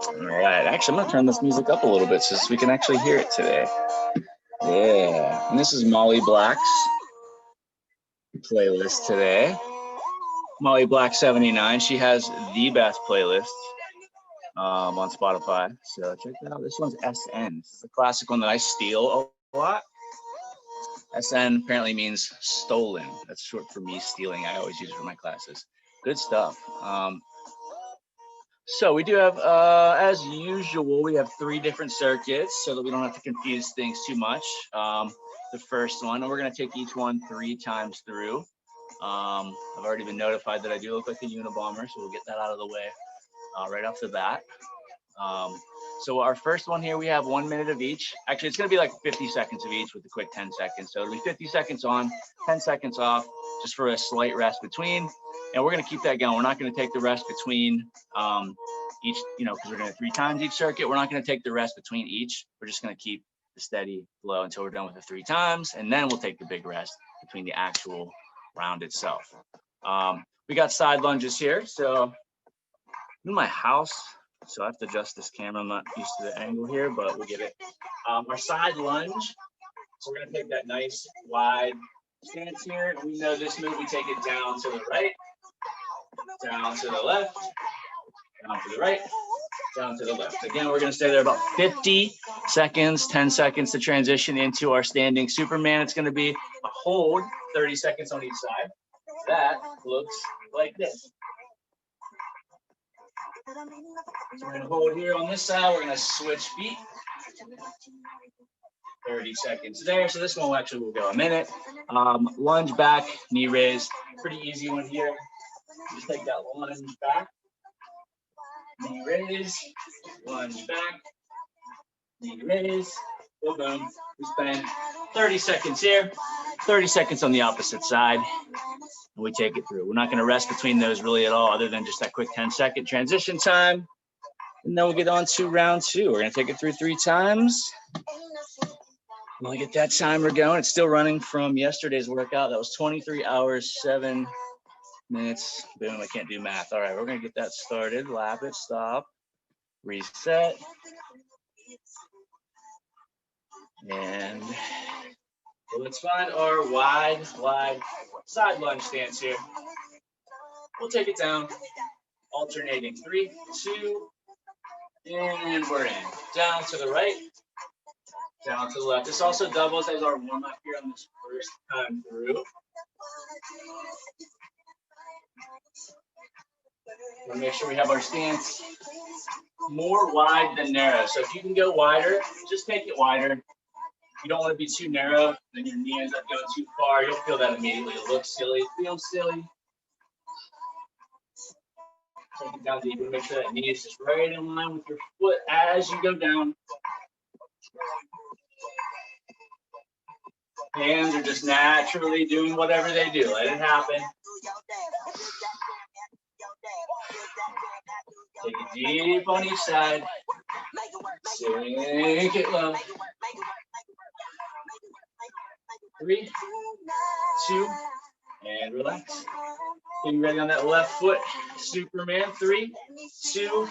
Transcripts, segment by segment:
All right, actually, I'm gonna turn this music up a little bit so we can actually hear it today. Yeah, and this is Molly Black's playlist today. Molly Black 79. She has the best playlist on Spotify. So check that out. This one's SN. This is a classic one that I steal a lot. SN apparently means stolen. That's short for me stealing. I always use it for my classes. Good stuff. So we do have, as usual, we have 3 different circuits so that we don't have to confuse things too much. The first one, and we're going to take each one 3 times through. I've already been notified that I do look like a Unabomber, so we'll get that out of the way right off the bat. So our first one here, we have 1 minute of each. Actually, it's going to be like 50 seconds of each with a quick 10 seconds. So it'll be 50 seconds on, 10 seconds off, just for a slight rest between. And we're going to keep that going. We're not going to take the rest between each, because we're going to 3 times each circuit. We're not going to take the rest between each. We're just going to keep the steady flow until we're done with the 3 times. And then we'll take the big rest between the actual round itself. We got side lunges here. So in my house, so I have to adjust this camera. I'm not used to the angle here, but we'll get it. Our side lunge. So we're going to take that nice wide stance here. And we know this move, we take it down to the right, down to the left, down to the right, down to the left. Again, we're going to stay there about 50 seconds, 10 seconds to transition into our standing Superman. It's going to be a hold, 30 seconds on each side. That looks like this. So we're going to hold here on this side. We're going to switch feet. 30 seconds there. So this one actually will go a minute. Lunge back, knee raise. Pretty easy one here. Just take that lunge back, knee raise, lunge back, knee raise. Boom, boom. We spend 30 seconds here, 30 seconds on the opposite side. And we take it through. We're not going to rest between those really at all, other than just that quick 10-second transition time. And then we'll get on to round 2. We're going to take it through 3 times. We'll get that timer going. It's still running from yesterday's workout. That was 23 hours, 7 minutes. Boom, I can't do math. All right, we're going to get that started. Lap it, stop, reset. And so let's find our wide side lunge stance here. We'll take it down, alternating 3, 2, and we're in. Down to the right, down to the left. This also doubles as our warm-up here on this first time through. We'll make sure we have our stance more wide than narrow. So if you can go wider, just take it wider. You don't want to be too narrow, then your knee ends up going too far. You'll feel that immediately. It looks silly, it feels silly. Take it down deeper. Make sure that knee is just right in line with your foot as you go down. Hands are just naturally doing whatever they do. Let it happen. Take it deep on each side. Sink it low. 3, 2, and relax. Getting ready on that left foot. Superman. 3, 2.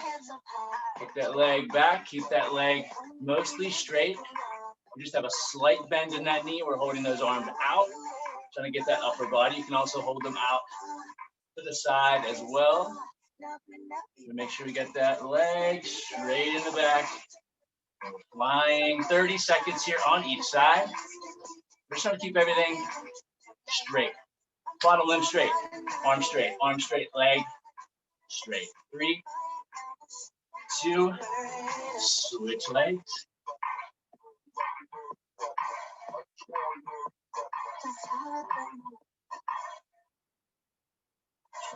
Take that leg back. Keep that leg mostly straight. We just have a slight bend in that knee. We're holding those arms out, trying to get that upper body. You can also hold them out to the side as well. So make sure we get that leg straight in the back. Flying 30 seconds here on each side. We're just trying to keep everything straight. Bottom limb straight, arm straight, leg straight. 3, 2, switch legs.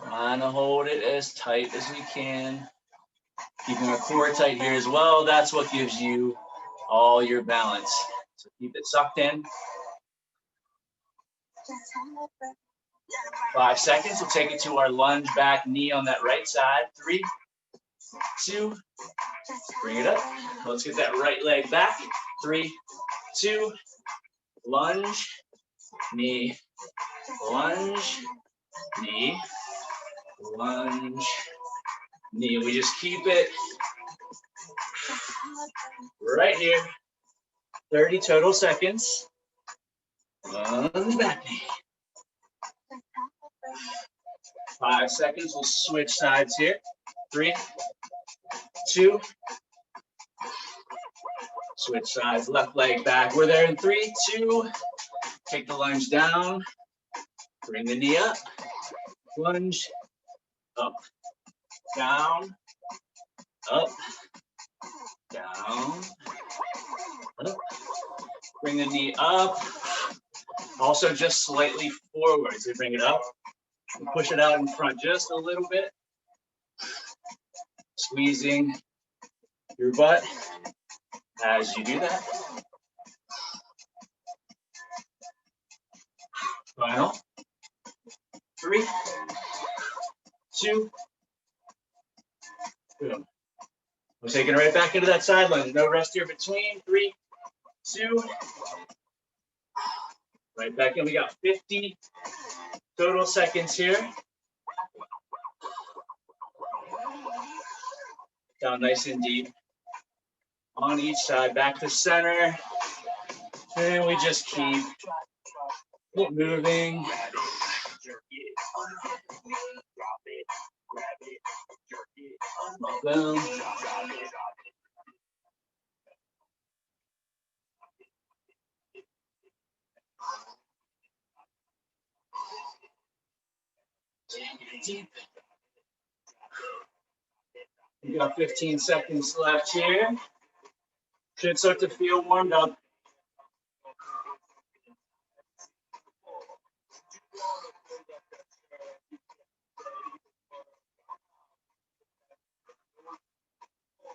Trying to hold it as tight as we can. Keeping our core tight here as well. That's what gives you all your balance. So keep it sucked in. 5 seconds. We'll take it to our lunge back knee on that right side. 3, 2, bring it up. Let's get that right leg back. 3, 2, lunge, knee, lunge, knee, lunge, knee. We just keep it right here. 30 total seconds. Lunge back knee. 5 seconds. We'll switch sides here. 3, 2. Switch sides. Left leg back. We're there in 3, 2. Take the lunge down. Bring the knee up. Lunge. Up. Down. Up. Down. Up. Bring the knee up. Also just slightly forward. So bring it up. And push it out in front just a little bit. Squeezing your butt as you do that. Final. 3, 2. Boom. We're taking it right back into that side lunge. No rest here between. 3, 2. Right back in. We got 50 total seconds here. Down nice and deep. On each side, back to center. And we just keep it moving. Boom. Deep. We got 15 seconds left here. Should start to feel warmed up.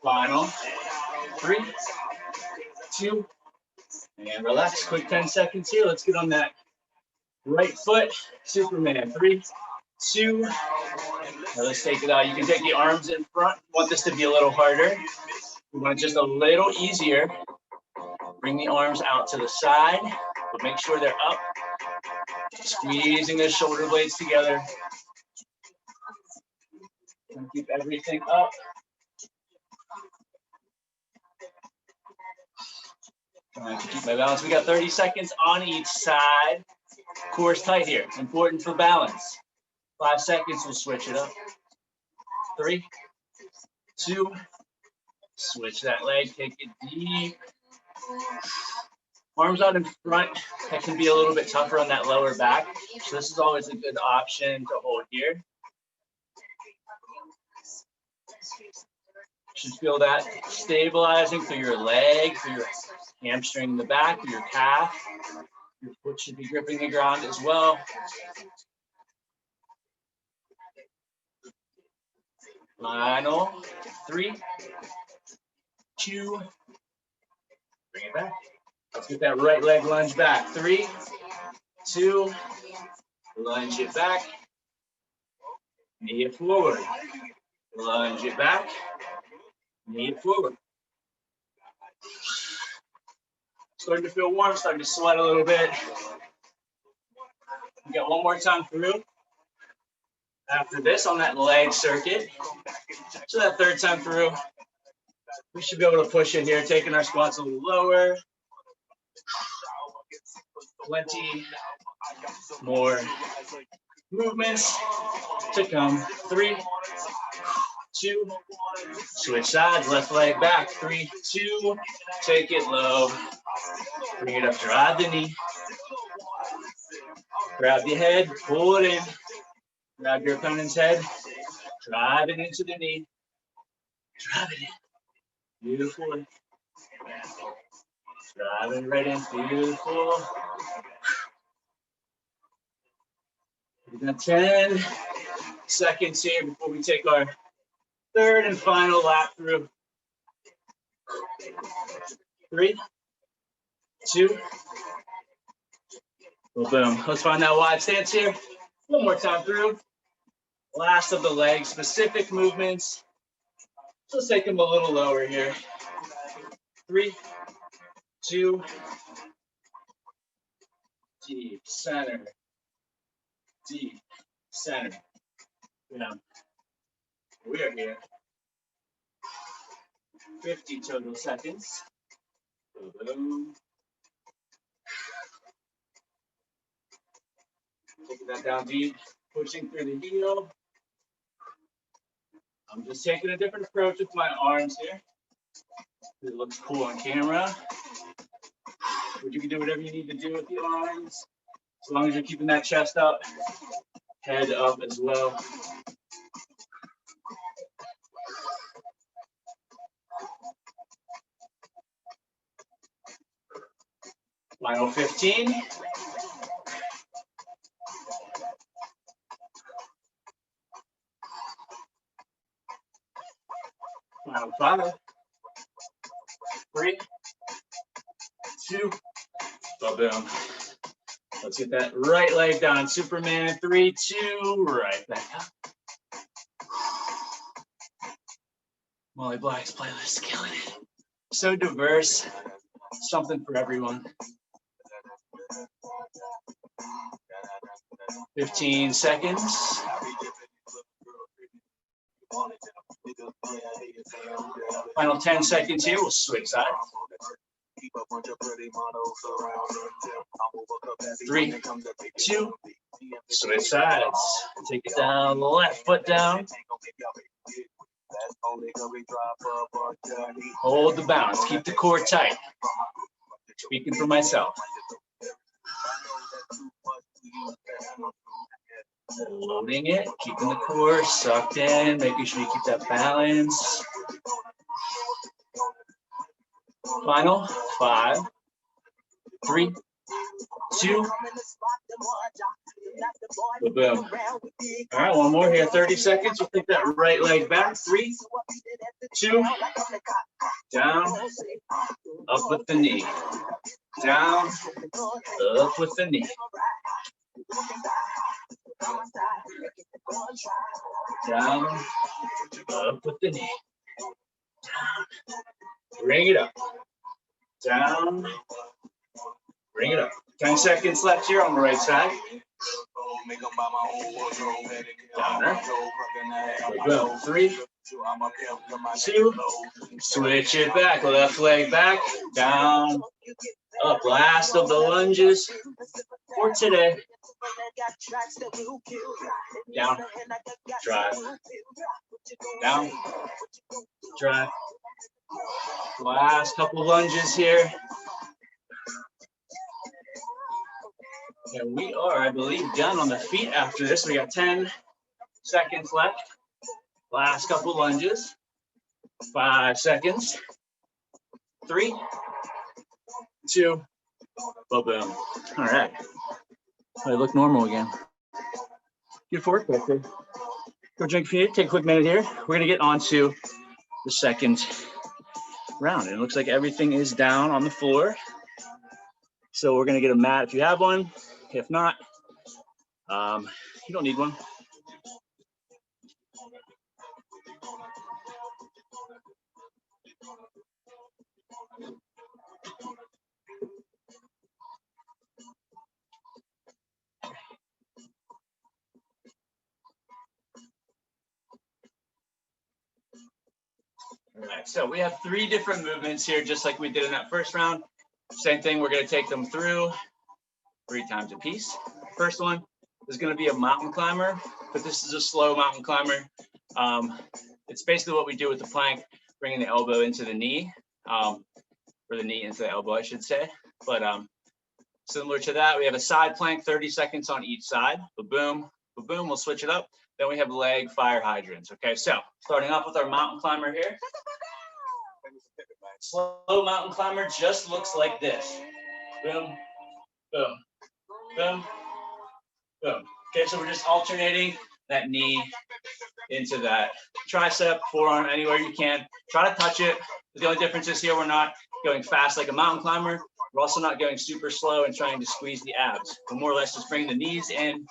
Final. 3, 2, and relax. Quick 10 seconds here. Let's get on that right foot. Superman. 3, 2. Now let's take it out. You can take the arms in front. You want this to be a little harder. We want it just a little easier. Bring the arms out to the side, but make sure they're up. Squeezing the shoulder blades together. And keep everything up. Trying to keep my balance. We got 30 seconds on each side. Core's tight here. Important for balance. 5 seconds, we'll switch it up. 3, 2. Switch that leg, take it deep. Arms out in front. That can be a little bit tougher on that lower back. So this is always a good option to hold here. You should feel that stabilizing through your leg, through your hamstring in the back, through your calf. Your foot should be gripping the ground as well. Final. 3, 2. Bring it back. Let's get that right leg lunge back. 3, 2. Lunge it back. Knee it forward. Lunge it back. Knee it forward. Starting to feel warm, starting to sweat a little bit. We got one more time through. After this on that leg circuit. So that third time through, we should be able to push it here, taking our squats a little lower. 20 more movements to come. 3, 2. Switch sides, left leg back. 3, 2. Take it low. Bring it up, drive the knee. Grab the head, pull it in. Grab your opponent's head, drive it into the knee. Drive it in. Beautiful. Drive it right in. Beautiful. We got 10 seconds here before we take our third and final lap through. 3, 2. Well, boom. Let's find that wide stance here. One more time through. Last of the leg specific movements. So let's take them a little lower here. 3, 2. Deep, center. Deep, center. Down. We are here. 50 total seconds. Boom. Taking that down deep, pushing through the heel. I'm just taking a different approach with my arms here. It looks cool on camera. But you can do whatever you need to do with the arms, as long as you're keeping that chest up, head up as well. Final 15. Final 5. 3, 2, boom. Let's get that right leg down. Superman, 3, 2, right back up. Molly Black's playlist, killing it. So diverse, something for everyone. 15 seconds. Final 10 seconds here, we'll switch sides. 3, 2, switch sides. Take it down, left foot down. Hold the balance, keep the core tight. Speaking for myself. Loading it, keeping the core sucked in, making sure you keep that balance. Final 5, 3, 2, boom. All right, one more here, 30 seconds. We'll take that right leg back. 3, 2, down, up with the knee. Down, up with the knee. Down, up with the knee. Down, bring it up. Down, bring it up. 10 seconds left here on the right side. Downer. Go. 3, 2, switch it back. Left leg back, down, up. Last of the lunges for today. Down, drive, down, drive. Last couple lunges here. And we are, I believe, done on the feet after this. We got 10 seconds left. Last couple lunges. 5 seconds. 3, 2, boom. All right. I look normal again. Good work back there. Go drink for you. Take a quick minute here. We're gonna get on to the second round. It looks like everything is down on the floor. So we're gonna get a mat if you have one. If not, you don't need one. All right, so we have 3 different movements here, just like we did in that first round. Same thing, we're gonna take them through 3 times a piece. First one is gonna be a mountain climber, but this is a slow mountain climber. It's basically what we do with the plank, bringing the elbow into the knee, or the knee into the elbow, I should say. But similar to that, we have a side plank, 30 seconds on each side. Boom, boom, we'll switch it up. Then we have leg fire hydrants. Okay, so starting off with our mountain climber here. Slow mountain climber just looks like this. Boom, boom, boom, boom. Okay, so we're just alternating that knee into that tricep, forearm, anywhere you can. Try to touch it. The only difference is here we're not going fast like a mountain climber. We're also not going super slow and trying to squeeze the abs. We're more or less just bring the knees in.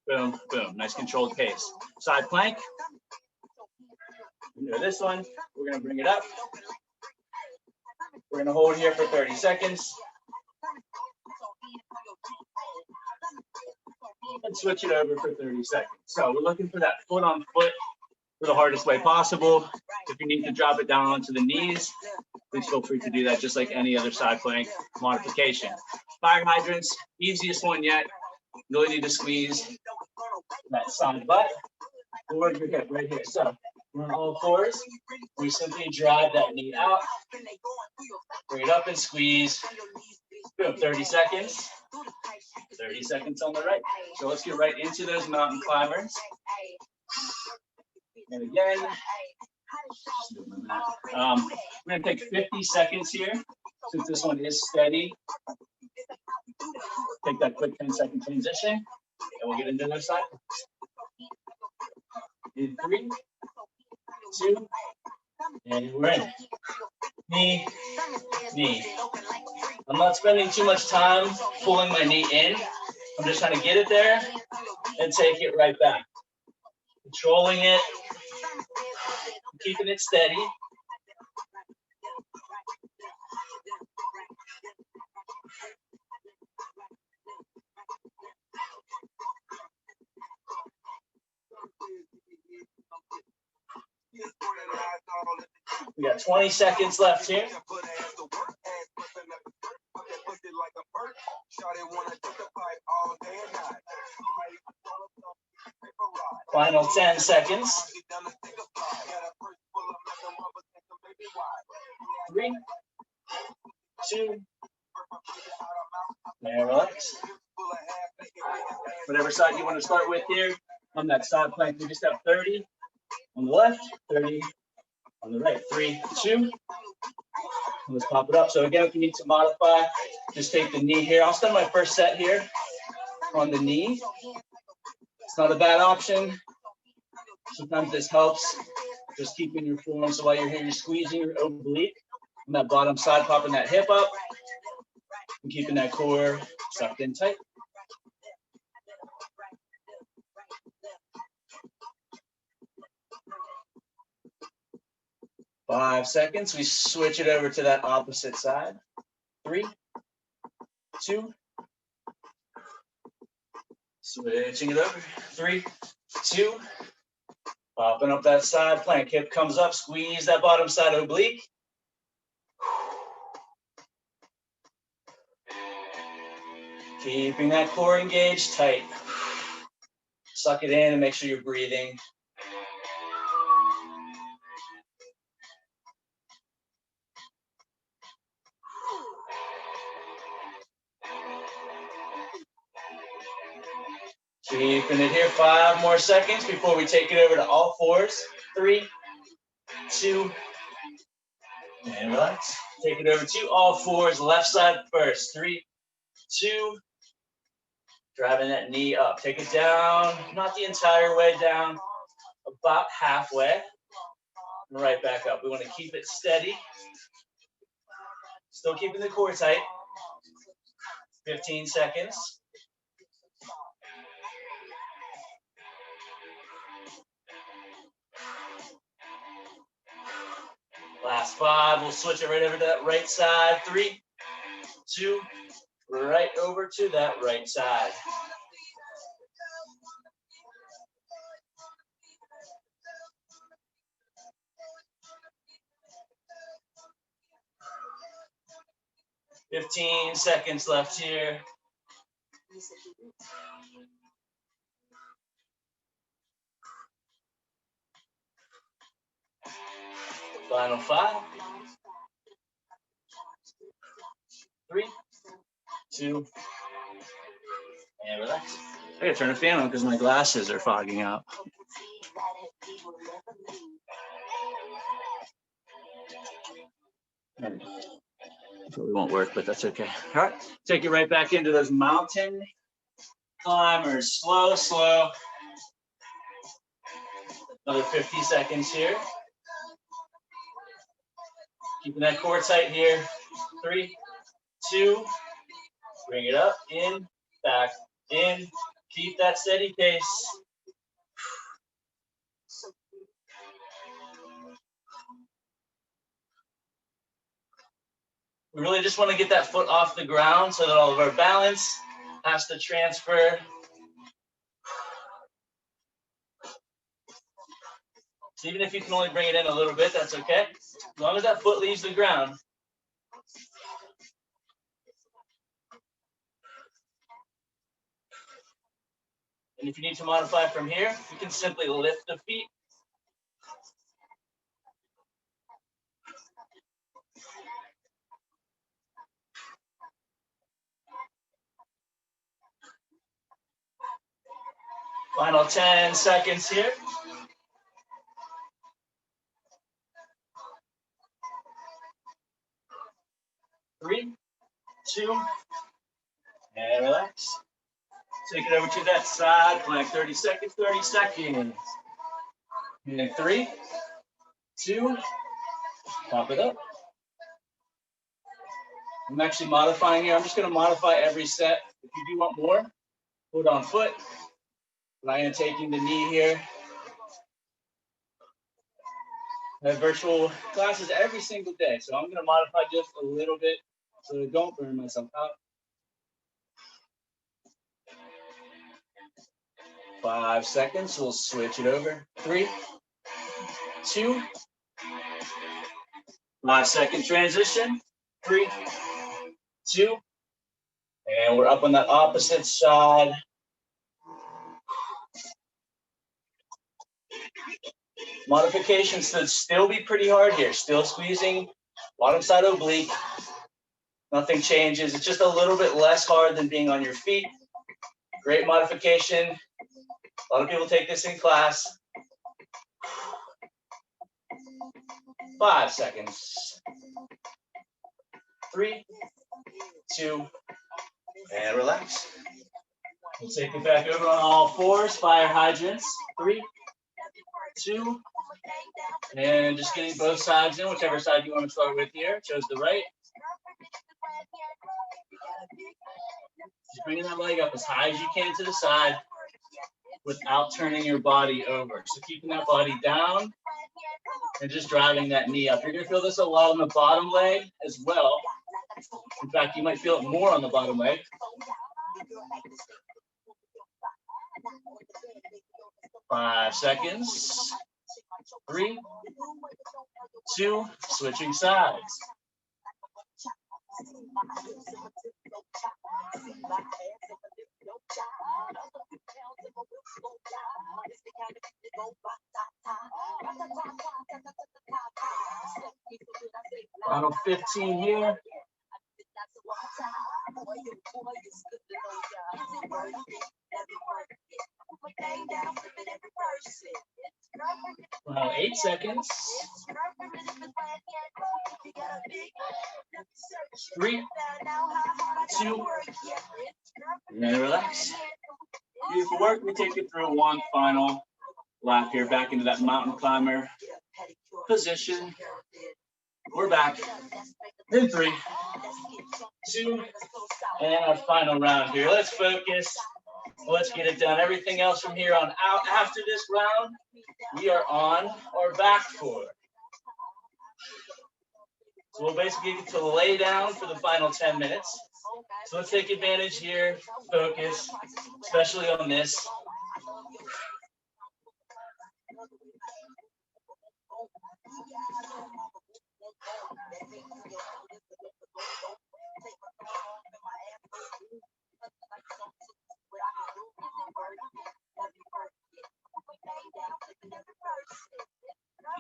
Boom, boom. Nice controlled pace. Side plank. You know this one. We're going to bring it up. We're going to hold here for 30 seconds. And switch it over for 30 seconds. So we're looking for that foot on foot for the hardest way possible. If you need to drop it down onto the knees, please feel free to do that just like any other side plank modification. Fire hydrants, easiest one yet. You really need to squeeze that side butt towards your hip right here. So we're on all fours. We simply drive that knee out, bring it up and squeeze. Boom, 30 seconds. 30 seconds on the right. So let's get right into those mountain climbers. And again, we're going to take 50 seconds here. Since this one is steady, take that quick 10-second transition, and we'll get into the other side. In 3, 2, and we're in. Knee, knee. I'm not spending too much time pulling my knee in. I'm just trying to get it there and take it right back. Controlling it, keeping it steady. We got 20 seconds left here. Final 10 seconds. 3, 2, and relax. Whatever side you want to start with here. On that side plank, we just have 30 on the left, 30 on the right. 3, 2. Let's pop it up. So again, if you need to modify, just take the knee here. I'll start my first set here on the knee. It's not a bad option. Sometimes this helps. Just keeping your form. So while you're here, you're squeezing your oblique on that bottom side, popping that hip up, and keeping that core sucked in tight. Five seconds. We switch it over to that opposite side. 3, 2. Switching it over. 3, 2. Popping up that side plank. Hip comes up. Squeeze that bottom side oblique. Keeping that core engaged tight. Suck it in and make sure you're breathing. Keeping it here. 5 more seconds before we take it over to all fours. 3, 2, and relax. Take it over to all fours. Left side first. 3, 2. Driving that knee up. Take it down. Not the entire way down. About halfway. And right back up. We want to keep it steady. Still keeping the core tight. 15 seconds. Last 5. We'll switch it right over to that right side. 3, 2. Right over to that right side. $15 seconds left here. Final 5. 3, 2, and relax. I gotta turn the fan on because my glasses are fogging up. Probably won't work, but that's okay. All right, take it right back into those mountain climbers. Slow, slow. Another 50 seconds here. Keeping that core tight here. 3, 2. Bring it up, in, back, in. Keep that steady pace. We really just want to get that foot off the ground so that all of our balance has to transfer So even if you can only bring it in a little bit, that's okay. As long as that foot leaves the ground. And if you need to modify from here, you can simply lift the feet. Final 10 seconds here. 3, 2, and relax. Take it over to that side plank. 30 seconds, 30 seconds. And 3, 2, pop it up. I'm actually modifying here. I'm just going to modify every set. If you do want more, foot on foot. But I am taking the knee here. I have virtual classes every single day, so I'm going to modify just a little bit so I don't burn myself out. 5 seconds, we'll switch it over. 3, 2, 5-second transition. 3, 2, and we're up on that opposite side. Modifications should still be pretty hard here. Still squeezing bottom side oblique. Nothing changes. It's just a little bit less hard than being on your feet. Great modification. A lot of people take this in class. 5 seconds. 3, 2, and relax. We'll take it back over on all fours. Fire hydrants. 3, 2, and just getting both sides in, whichever side you want to start with here. Chose the right. Just bringing that leg up as high as you can to the side without turning your body over. So keeping that body down and just driving that knee up. You're going to feel this a lot on the bottom leg as well. In fact, you might feel it more on the bottom leg. 5 seconds. 3, 2, switching sides. Final 15 here. Final 8 seconds. 3, 2, and relax. Beautiful work. We take it through one final lap here, back into that mountain climber position. We're back in 3, 2, and our final round here. Let's focus. Let's get it done. Everything else from here on out. After this round, we are on our back foot. So we'll basically get to lay down for the final 10 minutes. So let's take advantage here, focus, especially on this.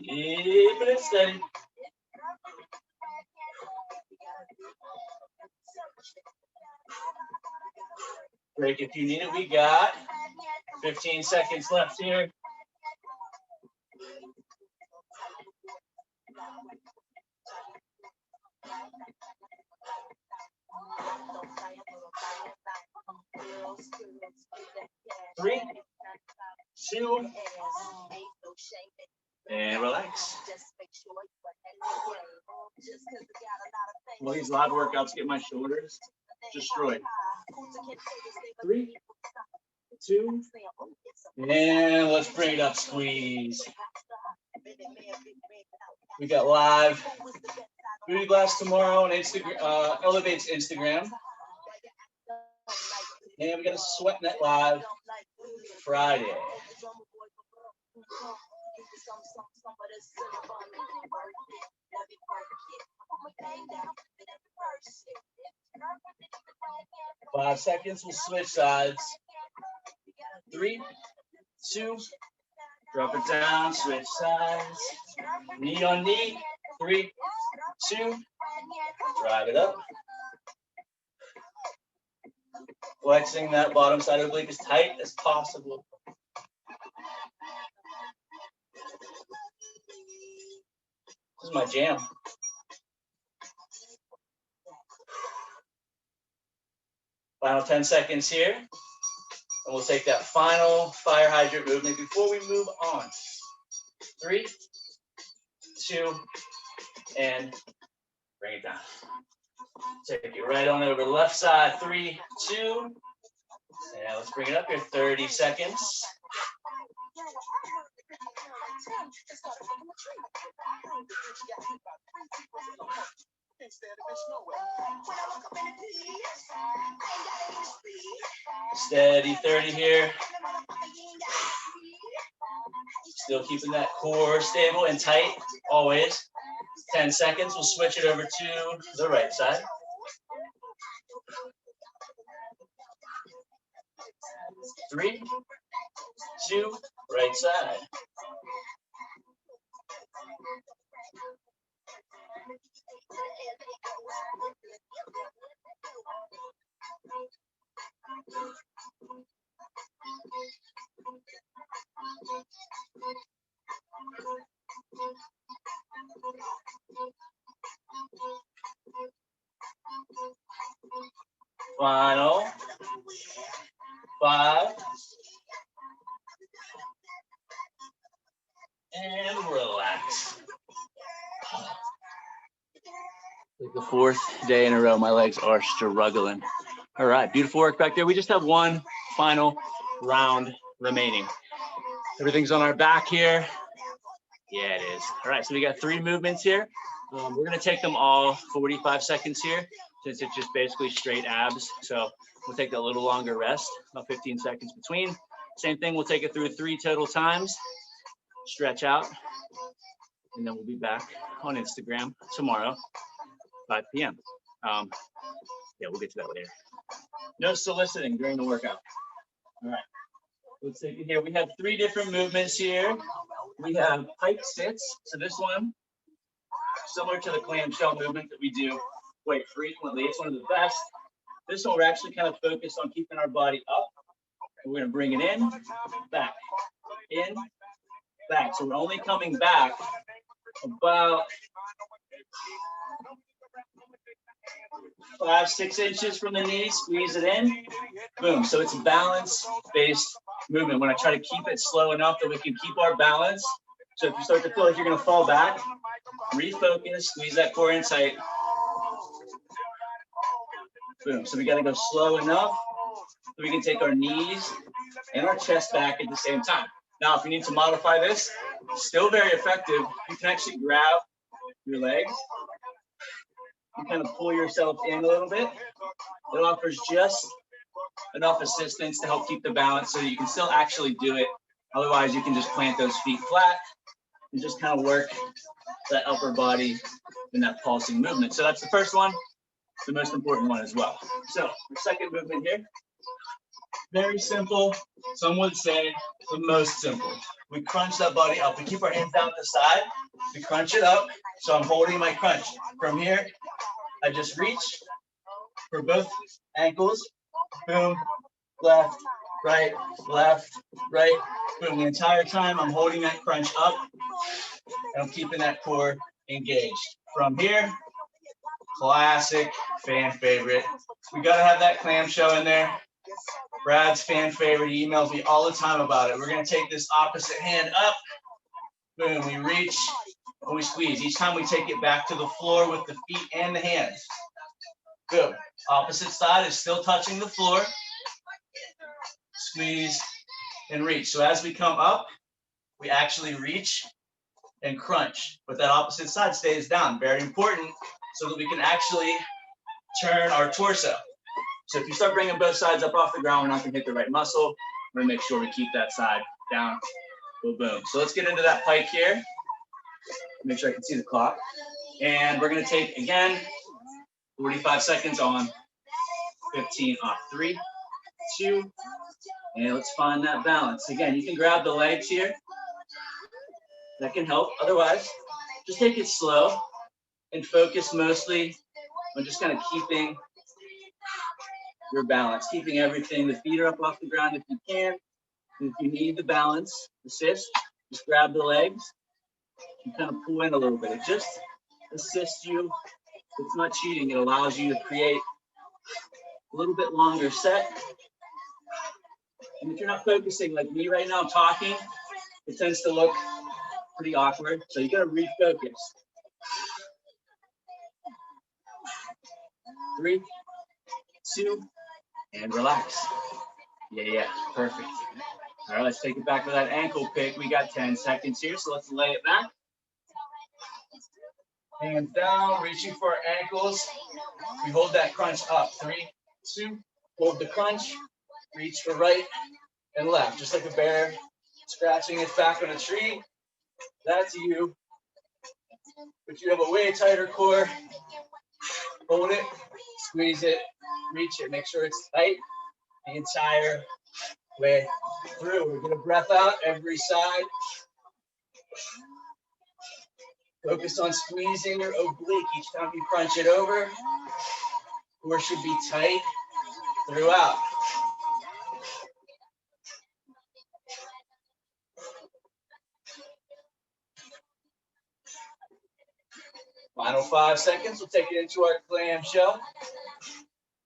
Keeping it steady. Break if you need it. We got 15 seconds left here. Three, 2, and relax. Well, these live workouts get my shoulders destroyed. 3, 2, and let's bring it up, squeeze. We got live Booty Blast tomorrow on Instagram, Elevate's Instagram. And we got a Sweat Net Live Friday. Five seconds, we'll switch sides. 3, 2, drop it down, switch sides. Knee on knee. 3, 2, drive it up. Flexing that bottom side of the oblique as tight as possible. This is my jam. Final 10 seconds here. And we'll take that final fire hydrant movement before we move on. 3, 2, and bring it down. Take it right on over the left side. 3, 2. And let's bring it up here. 30 seconds. Steady 30 here. Still keeping that core stable and tight, always. 10 seconds, we'll switch it over to the right side. 3, 2, right side. Final 5. And relax. Like the 4th day in a row, my legs are struggling. All right, beautiful work back there. We just have one final round remaining. Everything's on our back here. Yeah, it is. All right, so we got 3 movements here. We're gonna take them all 45 seconds here, since it's just basically straight abs. So we'll take a little longer rest, about 15 seconds between. Same thing, we'll take it through 3 total times. Stretch out, and then we'll be back on Instagram tomorrow, 5 p.m. Yeah, we'll get to that later. No soliciting during the workout. All right, let's take it here. We have 3 different movements here. We have pike sits. So this one, similar to the clamshell movement that we do quite frequently. It's one of the best. This one, we're actually kind of focused on keeping our body up. And we're gonna bring it in, back, in, back. So we're only coming back about 5, 6 inches from the knee, squeeze it in, boom. So it's a balance-based movement. When I try to keep it slow enough that we can keep our balance. So if you start to feel like you're gonna fall back, refocus, squeeze that core in tight. Boom, so we gotta go slow enough so we can take our knees and our chest back at the same time. Now, if you need to modify this, still very effective. You can actually grab your legs and kind of pull yourself in a little bit. It offers just enough assistance to help keep the balance so that you can still actually do it. Otherwise, you can just plant those feet flat and just kind of work that upper body in that pulsing movement. So that's the first one, the most important one as well. So the second movement here, very simple. Some would say the most simple. We crunch that body up. We keep our hands down to the side. We crunch it up. So I'm holding my crunch. From here, I just reach for both ankles. Boom, left, right, boom. The entire time I'm holding that crunch up and I'm keeping that core engaged. From here, classic fan favorite. We gotta have that clamshell in there. Brad's fan favorite, he emails me all the time about it. We're gonna take this opposite hand up, boom, we reach and we squeeze. Each time we take it back to the floor with the feet and the hands. Good. Opposite side is still touching the floor. Squeeze and reach. So as we come up, we actually reach and crunch, but that opposite side stays down. Very important so that we can actually turn our torso. So if you start bringing both sides up off the ground, we're not gonna hit the right muscle. We're gonna make sure we keep that side down. Boom, boom. So let's get into that pike here. Make sure I can see the clock. And we're gonna take, again, 45 seconds on, 15 off. 3, 2, and let's find that balance. Again, you can grab the legs here. That can help. Otherwise, just take it slow and focus mostly on just kind of keeping your balance, keeping everything. The feet are up off the ground if you can. And if you need the balance, assist, just grab the legs and kind of pull in a little bit. It just assists you. It's not cheating. It allows you to create a little bit longer set. And if you're not focusing like me right now, talking, it tends to look pretty awkward. So you gotta refocus. 3, 2, and relax. Yeah, perfect. All right, let's take it back to that ankle pick. We got 10 seconds here, so let's lay it back. Hands down, reaching for our ankles. We hold that crunch up. 3, 2, hold the crunch. Reach for right and left, just like a bear scratching its back on a tree. That's you. But you have a way tighter core. Hold it, squeeze it, reach it. Make sure it's tight the entire way through. We're gonna breath out every side. Focus on squeezing your oblique each time you crunch it over. Core should be tight throughout. Final 5 seconds. We'll take it into our clamshell.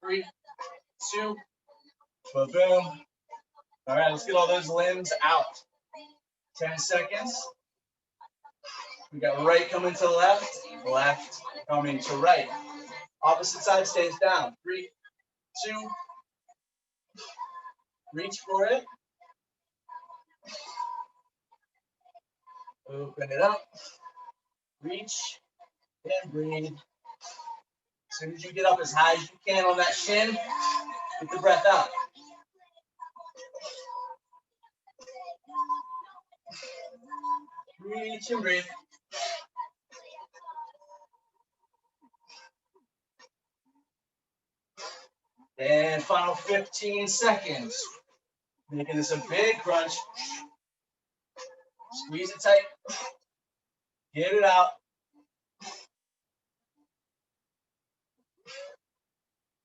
3, 2, boom. All right, let's get all those limbs out. 10 seconds. We got right coming to left, left coming to right. Opposite side stays down. 3, 2, reach for it. Open it up. Reach and breathe. As soon as you get up as high as you can on that shin, get the breath out. Reach and breathe. And final 15 seconds. Making this a big crunch. Squeeze it tight. Get it out.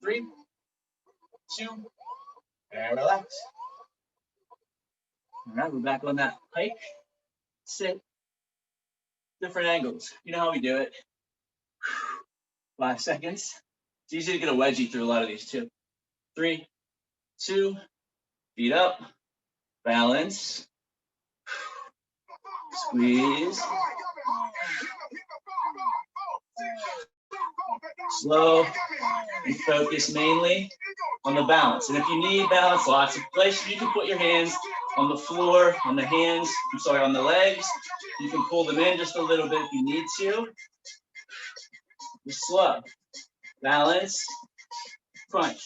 3, 2, and relax. All right, we're back on that hike. Sit. Different angles. You know how we do it. 5 seconds. It's easy to get a wedgie through a lot of these too. 3, 2, feet up, balance, squeeze, slow, and focus mainly on the balance. And if you need balance, lots of places you can put your hands on the floor, on the hands, on the legs. You can pull them in just a little bit if you need to. Just slow, balance, crunch.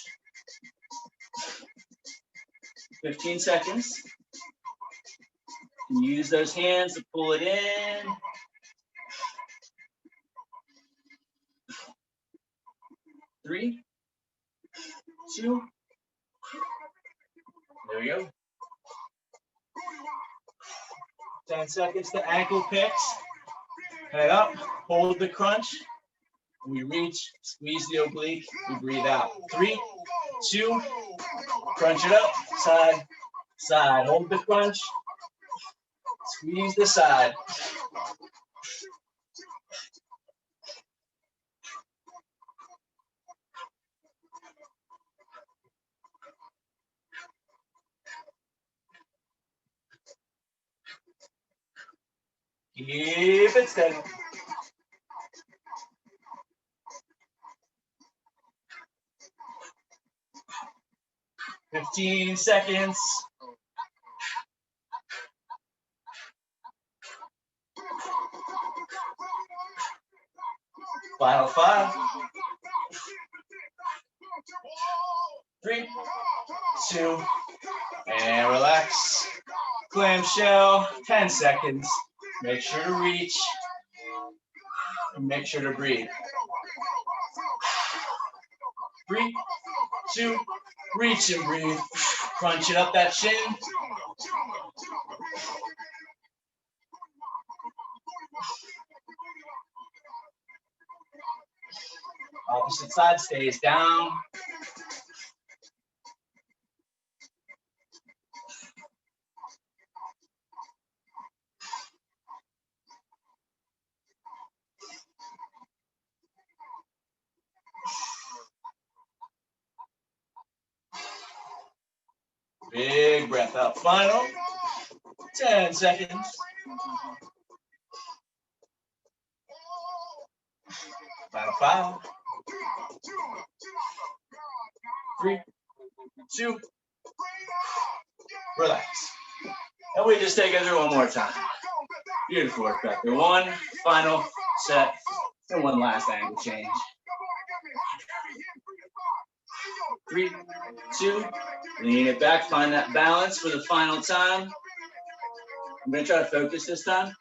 15 seconds. You use those hands to pull it in. 3, 2, there we go. 10 seconds to ankle picks. Head up, hold the crunch. We reach, squeeze the oblique, we breathe out. 3, 2, crunch it up, side, side. Hold the crunch, squeeze the side. Keep it steady. Fifteen seconds. Final 5. 3, 2, and relax. Clamshell, 10 seconds. Make sure to reach Make sure to breathe. 3, 2, reach and breathe. Crunch it up that chin. Opposite side stays down. Big breath out. Final 10 seconds. Final 5, 3, 2, relax. And we just take it through one more time. Beautiful work back there. One final set and one last angle change. 3, 2, lean it back, find that balance for the final time. I'm gonna try to focus this time.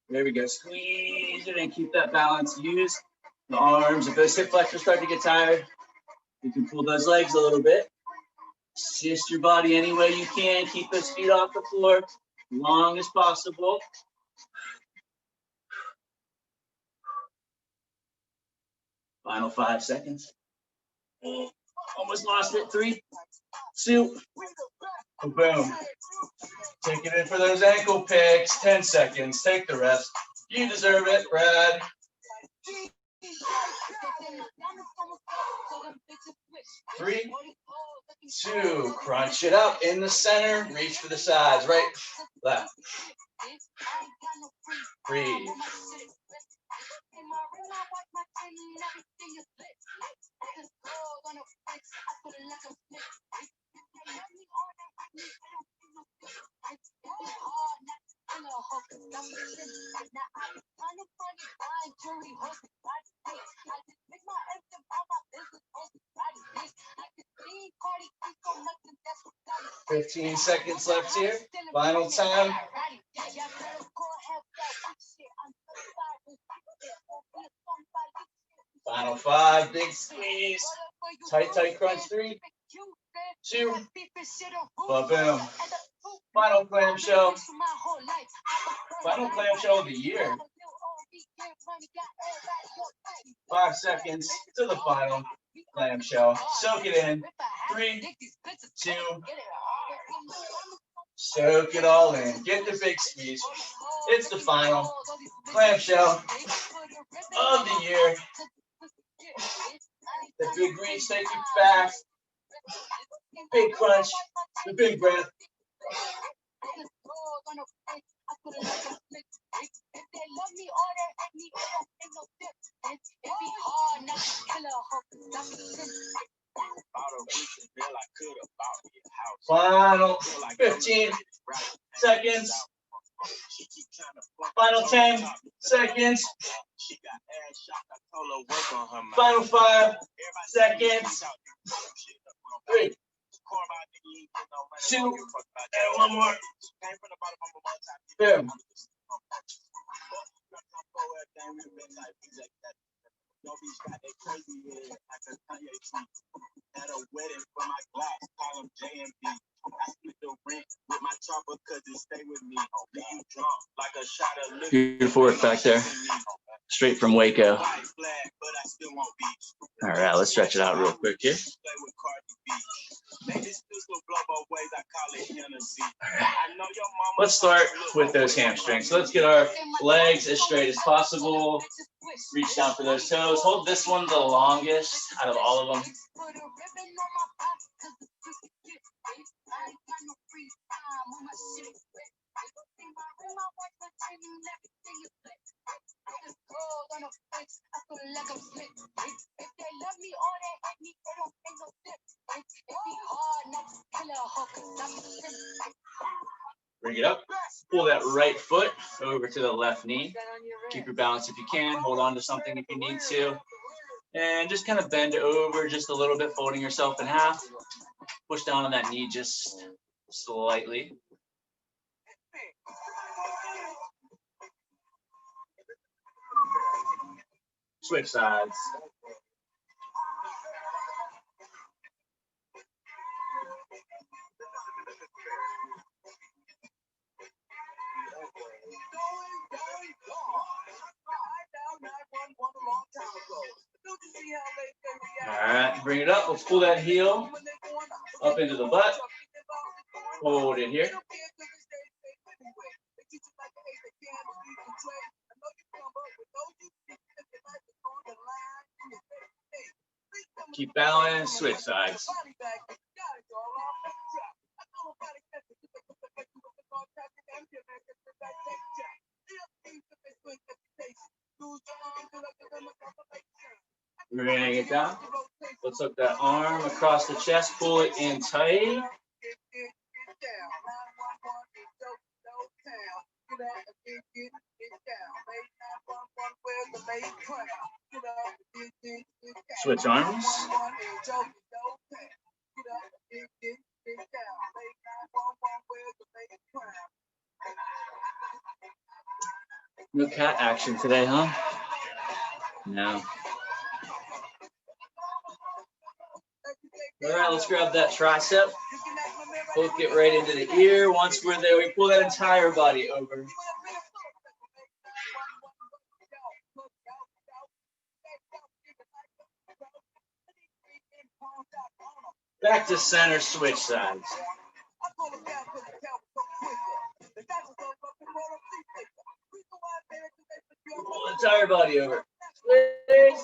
There we go. Squeeze it and keep that balance. Use the arms. If those hip flexors start to get tired, you can pull those legs a little bit. Assist your body any way you can. Keep those feet off the floor as long as possible. Final 5 seconds. Almost lost it. 3, 2, boom. Take it in for those ankle picks. 10 seconds. Take the rest. You deserve it, Brad. 3, 2, crunch it up in the center. Reach for the sides. Right, left. Breathe. $15 seconds left here. Final time. Final 5, big squeeze. Tight, tight crunch. 3, 2, boom. Final clamshell. Final clamshell of the year. 5 seconds to the final clamshell. Soak it in. 3, 2, soak it all in. Get the big squeeze. It's the final clamshell of the year. The big reach, take you back. Big crunch, the big breath. Final 15 seconds. Final 10 seconds. Final 5 seconds. 3, 2, and one more. Boom. At a wedding for my glass, call him J&B. I split the rent with my chopper because it stay with me. You drunk like a shot of liquor. Beautiful work back there. Straight from Waco. All right, let's stretch it out real quick here. Let's start with those hamstrings. So let's get our legs as straight as possible. Reach down for those toes. Hold this one the longest out of all of them. Bring it up. Pull that right foot over to the left knee. Keep your balance if you can. Hold on to something if you need to. And just kind of bend over just a little bit, folding yourself in half. Push down on that knee just slightly. Switch sides. All right, bring it up. Let's pull that heel up into the butt. Hold it here. Keep balance, switch sides. Bring it down. Let's hook that arm across the chest, pull it in tight. Switch arms. No cat action today, huh? No. All right, let's grab that tricep. Hook it right into the ear. Once we're there, we pull that entire body over. Back to center, switch sides. Pull the entire body over. Switch.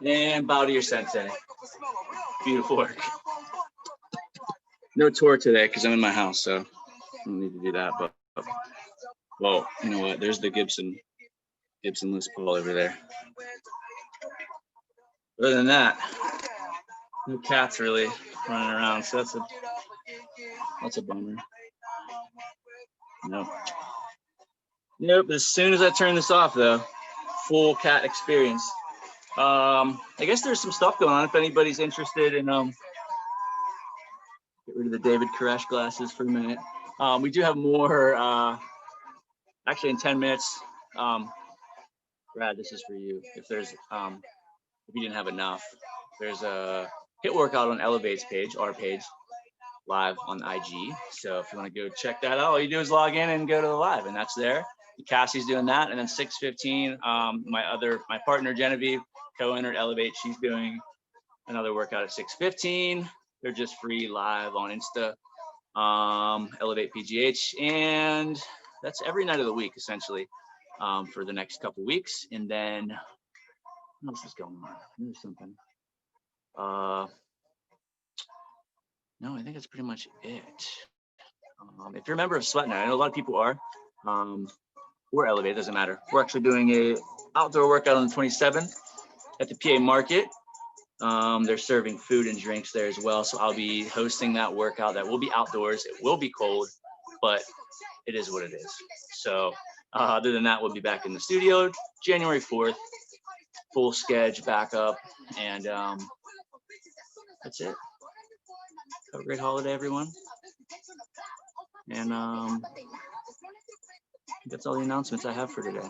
And bow to your sensei. Beautiful work. No tour today because I'm in my house, so I don't need to do that. But well, you know what? There's the Gibson Les Paul over there. Other than that, no cats really running around, so that's a bummer. Nope. As soon as I turn this off, though, full cat experience. I guess there's some stuff going on if anybody's interested in get rid of the David Koresh glasses for a minute. We do have more actually in 10 minutes. Brad, this is for you. If there's if you didn't have enough, there's a HIIT workout on Elevate's page, our page, live on IG. So if you want to go check that out, all you do is log in and go to the live, and that's there. Cassie's doing that, and then 6:15, my partner Genevieve, co-owner Elevate, she's doing another workout at 6:15. They're just free live on Insta, Elevate PGH, and that's every night of the week essentially for the next couple weeks. And then what else is going on? There's something. No, I think that's pretty much it. If you're a member of Sweatnet, I know a lot of people are. Or Elevate, doesn't matter. We're actually doing a outdoor workout on the 27th at the PA Market. They're serving food and drinks there as well. So I'll be hosting that workout. That will be outdoors. It will be cold, but it is what it is. So other than that, we'll be back in the studio January 4th, full schedule back up. And that's it. Have a great holiday, everyone. And that's all the announcements I have for today.